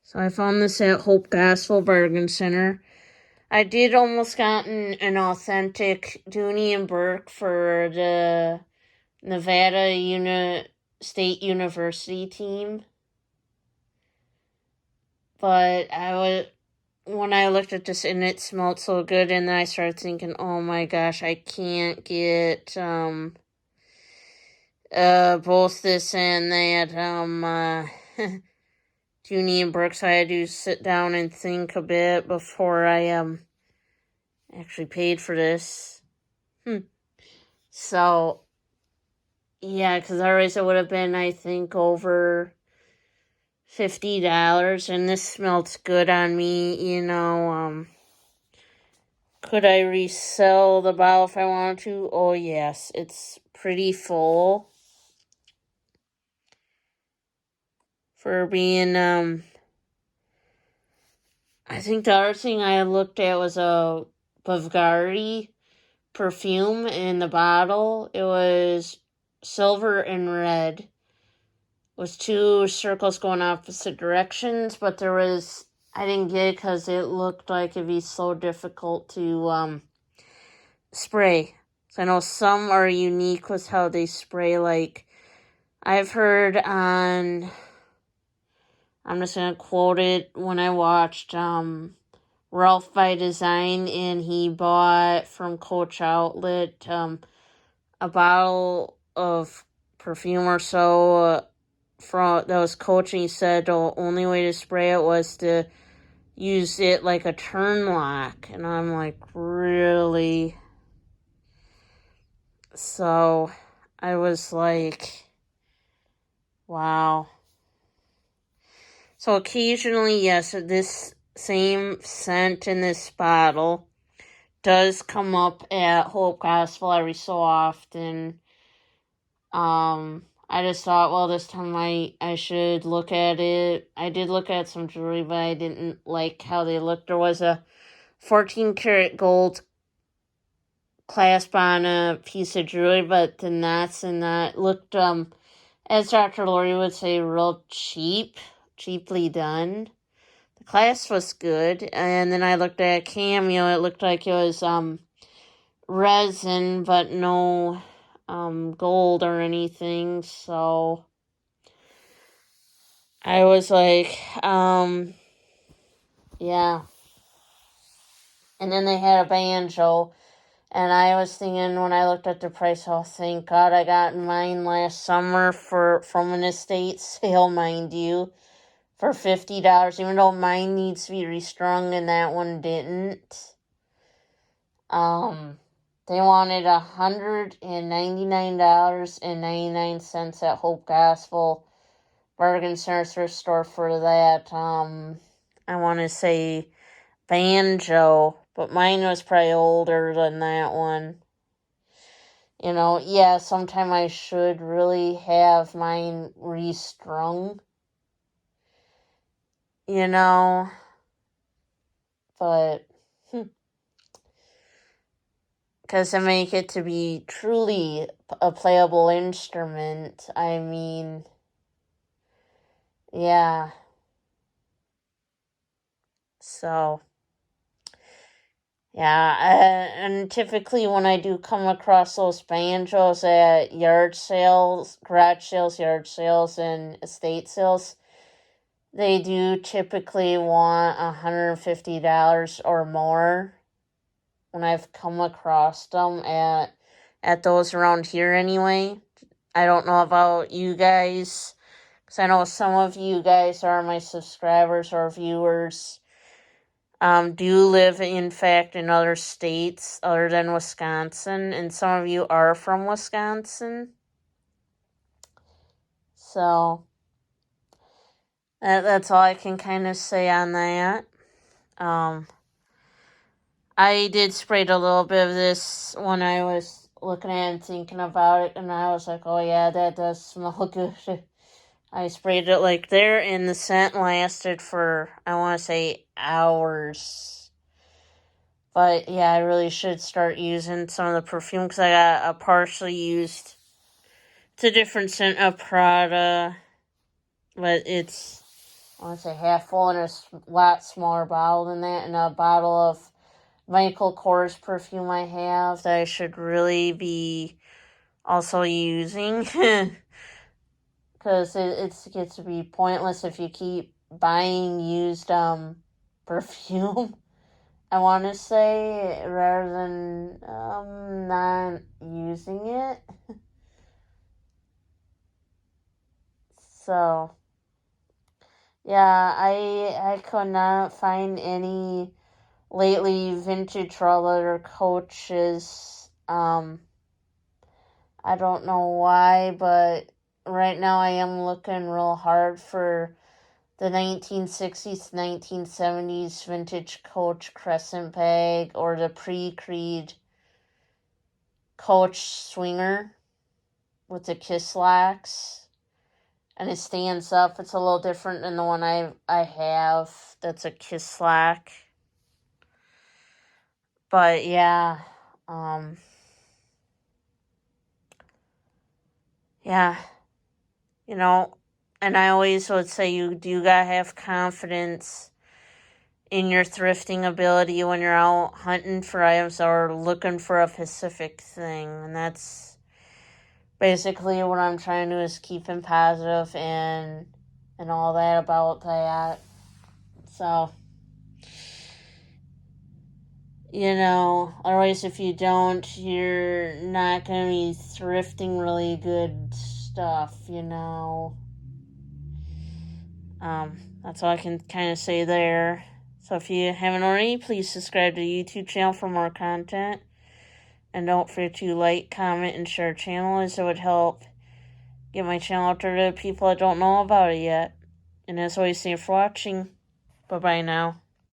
So I found this at Hope Gospel Bargain Center. I did almost gotten an authentic Dooney and Burke for the Nevada State University team. But when I looked at this and it smelled so good, and then I started thinking, oh my gosh, I can't get both this and that Dooney and Burke, so I had to sit down and think a bit before I actually paid for this. So yeah, because otherwise it would have been, I think, over $50, and this smelled good on me. Could I resell the bottle if I wanted to? Oh yes, it's pretty full for being I think the other thing I looked at was a Bavgari perfume in the bottle. It was silver and red. It was two circles going opposite directions, but I didn't get it because it looked like it'd be so difficult to spray. So I know some are unique with how they spray. Like I've heard on, I'm just gonna quote it, when I watched Ralph by Design, and he bought from Coach Outlet a bottle of perfume or so that was Coach, and he said the only way to spray it was to use it like a turn lock, and I'm like, really? So I was like, wow. So occasionally, yes, this same scent in this bottle does come up at Hope Gospel every so often. I just thought, well, this time I should look at it. I did look at some jewelry, but I didn't like how they looked. There was a 14 karat gold clasp on a piece of jewelry, but the knots in that looked, as Dr. Lori would say, real cheaply done. The clasp was good, and then I looked at a Cameo. It looked like it was resin, but no gold or anything. So I was like, yeah. And then they had a banjo, and I was thinking when I looked at the price, oh, thank God I got mine last summer from an estate sale, mind you, for $50, even though mine needs to be restrung and that one didn't. They wanted $199.99 at Hope Gospel Bargain Center thrift store for that, I want to say banjo, but mine was probably older than that one. Yeah, sometime I should really have mine restrung, but because to make it to be truly a playable instrument, I mean, yeah. So, yeah, and typically when I do come across those banjos at yard sales, garage sales, yard sales, and estate sales, they do typically want $150 or more when I've come across them at those around here anyway. I don't know about you guys, because I know some of you guys are my subscribers or viewers. Do live, in fact, in other states other than Wisconsin, and some of you are from Wisconsin. So, that's all I can kind of say on that. I did spray a little bit of this when I was looking at it and thinking about it, and I was like, oh yeah, that does smell good. I sprayed it like there, and the scent lasted for, I want to say, hours. But yeah, I really should start using some of the perfume, because I got a partially used, it's a different scent of Prada, but it's I want to say half full, and a lot smaller bottle than that, and a bottle of Michael Kors perfume I have that I should really be also using. Because it gets to be pointless if you keep buying used perfume. I want to say, rather than not using it. So yeah, I could not find any lately vintage leather coaches. I don't know why, but right now I am looking real hard for the 1960s, 1970s vintage Coach crescent bag, or the pre-Creed Coach swinger with the kiss locks. And it stands up. It's a little different than the one I have that's a kiss lock. But yeah, yeah, and I always would say you gotta have confidence in your thrifting ability when you're out hunting for items or looking for a specific thing. And that's basically what I'm trying to do, is keeping positive and all that about that. So, otherwise if you don't, you're not going to be thrifting really good stuff, That's all I can kind of say there. So if you haven't already, please subscribe to the YouTube channel for more content. And don't forget to like, comment, and share our channel, as it would help get my channel out there to people that don't know about it yet. And as always, thank you for watching. Bye-bye now.